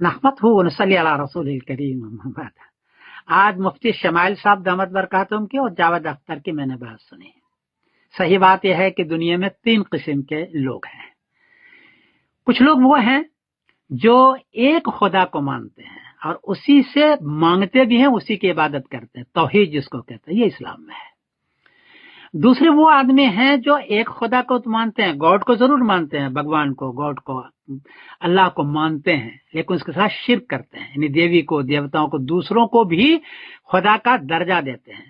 نحمده ونصلی علی رسول الکریم اما بعد۔ آج مفتی شمائل صاحب دامت برکاتہم کی اور جاوید اختر کی میں نے بات سنی۔ صحیح بات یہ ہے کہ دنیا میں 3 قسم کے لوگ ہیں۔ کچھ لوگ وہ ہیں جو ایک خدا کو مانتے ہیں اور اسی سے مانگتے بھی ہیں، اسی کی عبادت کرتے ہیں، توحید جس کو کہتے ہیں، یہ اسلام میں ہے۔ دوسرے وہ آدمی ہیں جو ایک خدا کو مانتے ہیں، گاڈ کو ضرور مانتے ہیں، بھگوان کو، گاڈ کو، اللہ کو مانتے ہیں، لیکن اس کے ساتھ شرک کرتے ہیں، یعنی دیوی کو، دیوتاؤں کو، دوسروں کو بھی خدا کا درجہ دیتے ہیں،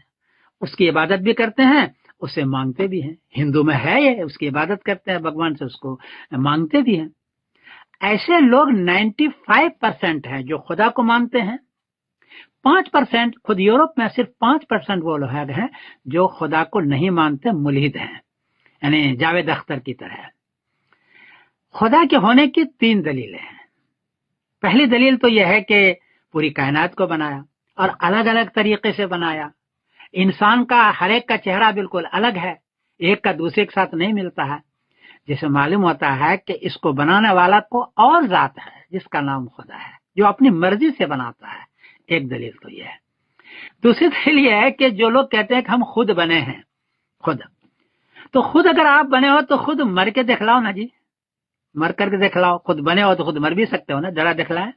اس کی عبادت بھی کرتے ہیں، اسے مانگتے بھی ہیں۔ ہندو میں ہے یہ، اس کی عبادت کرتے ہیں بھگوان سے، اس کو مانگتے بھی ہیں۔ ایسے لوگ 95% ہیں جو خدا کو مانتے ہیں۔ 5% خود یورپ میں صرف 5% وہ لوگ ہیں جو خدا کو نہیں مانتے، ملحد ہیں، یعنی جاوید اختر کی طرح۔ خدا کے ہونے کی 3 دلیلیں ہیں۔ پہلی دلیل تو یہ ہے کہ پوری کائنات کو بنایا اور الگ الگ طریقے سے بنایا۔ انسان کا ہر ایک کا چہرہ بالکل الگ ہے، ایک کا دوسرے کے ساتھ نہیں ملتا ہے، جسے معلوم ہوتا ہے کہ اس کو بنانے والا کو اور ذات ہے جس کا نام خدا ہے، جو اپنی مرضی سے بناتا ہے۔ ایک دلیل تو یہ ہے۔ دوسری دلیل یہ ہے کہ جو لوگ کہتے ہیں کہ ہم خود بنے ہیں، خود اگر آپ بنے ہو تو خود مر کے دکھلاؤ نا جی، مر کر کے دکھلاؤ۔ خود بنے ہو تو خود مر بھی سکتے ہو نا، ذرا دکھلائیں۔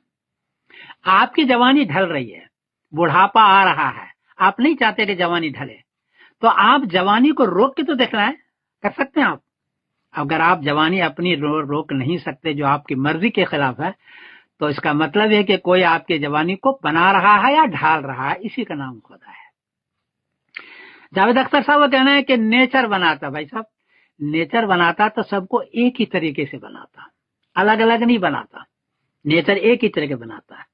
آپ کی جوانی ڈھل رہی ہے، بڑھاپا آ رہا ہے، آپ نہیں چاہتے کہ جوانی ڈھلے، تو آپ جوانی کو روک کے تو دکھلائیں، کر سکتے ہیں آپ۔ اگر آپ جوانی اپنی روک نہیں سکتے جو آپ کی مرضی کے خلاف ہے، تو اس کا مطلب ہے کہ کوئی آپ کی جوانی کو بنا رہا ہے یا ڈھال رہا ہے، اسی کا نام خدا ہے۔ جاوید اختر صاحب کا کہنا ہے کہ نیچر بناتا، بھائی صاحب نیچر بناتا تو سب کو ایک ہی طریقے سے بناتا، الگ الگ نہیں بناتا۔ نیچر ایک ہی طریقے بناتا ہے۔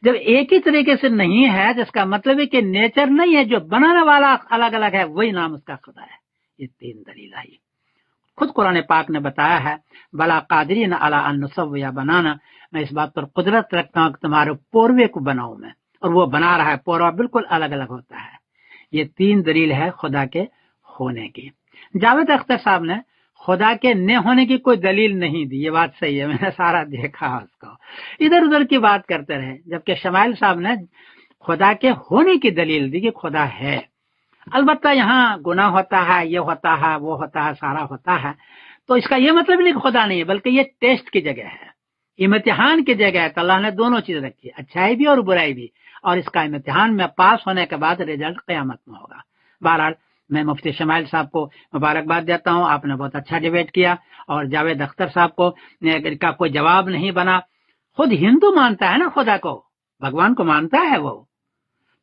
جب ایک ہی طریقے سے نہیں ہے، جس کا مطلب ہے کہ نیچر نہیں ہے، جو بنانے والا الگ الگ ہے، وہی نام اس کا خدا ہے۔ یہ 3 دلیل آئی۔ خود قرآن پاک نے بتایا ہے، بلا قادرین علی ان نسوی بنانا، میں اس بات پر قدرت رکھتا ہوں کہ تمہارے پوروے کو بناؤں میں، اور وہ بنا رہا ہے۔ پوروا بالکل الگ الگ ہوتا ہے۔ یہ 3 دلیل ہے خدا کے ہونے کی۔ جاوید اختر صاحب نے خدا کے نہ ہونے کی کوئی دلیل نہیں دی، یہ بات صحیح ہے، میں نے سارا دیکھا اس کو، ادھر ادھر کی بات کرتے رہے، جبکہ شمائل صاحب نے خدا کے ہونے کی دلیل دی کہ خدا ہے۔ البتہ یہاں گناہ ہوتا ہے، یہ ہوتا ہے، وہ ہوتا ہے، سارا ہوتا ہے، تو اس کا یہ مطلب نہیں کہ خدا نہیں ہے، بلکہ یہ ٹیسٹ کی جگہ ہے، امتحان کی جگہ ہے۔ تو اللہ نے دونوں چیز رکھی ہے، اچھائی بھی اور برائی بھی، اور اس کا امتحان میں پاس ہونے کے بعد رزلٹ قیامت میں ہوگا۔ بہرحال میں مفتی شمائل صاحب کو مبارکباد دیتا ہوں، آپ نے بہت اچھا ڈیبیٹ کیا، اور جاوید اختر صاحب کو کا کوئی جواب نہیں بنا۔ خود ہندو مانتا ہے نا خدا کو، بھگوان کو مانتا ہے وہ،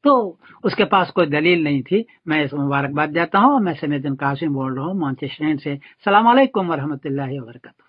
تو اس کے پاس کوئی دلیل نہیں تھی۔ میں اس مبارکباد دیتا ہوں، میں سمیت قاسم بول رہا ہوں مانچسٹر سے۔ السلام علیکم ورحمۃ اللہ وبرکاتہ۔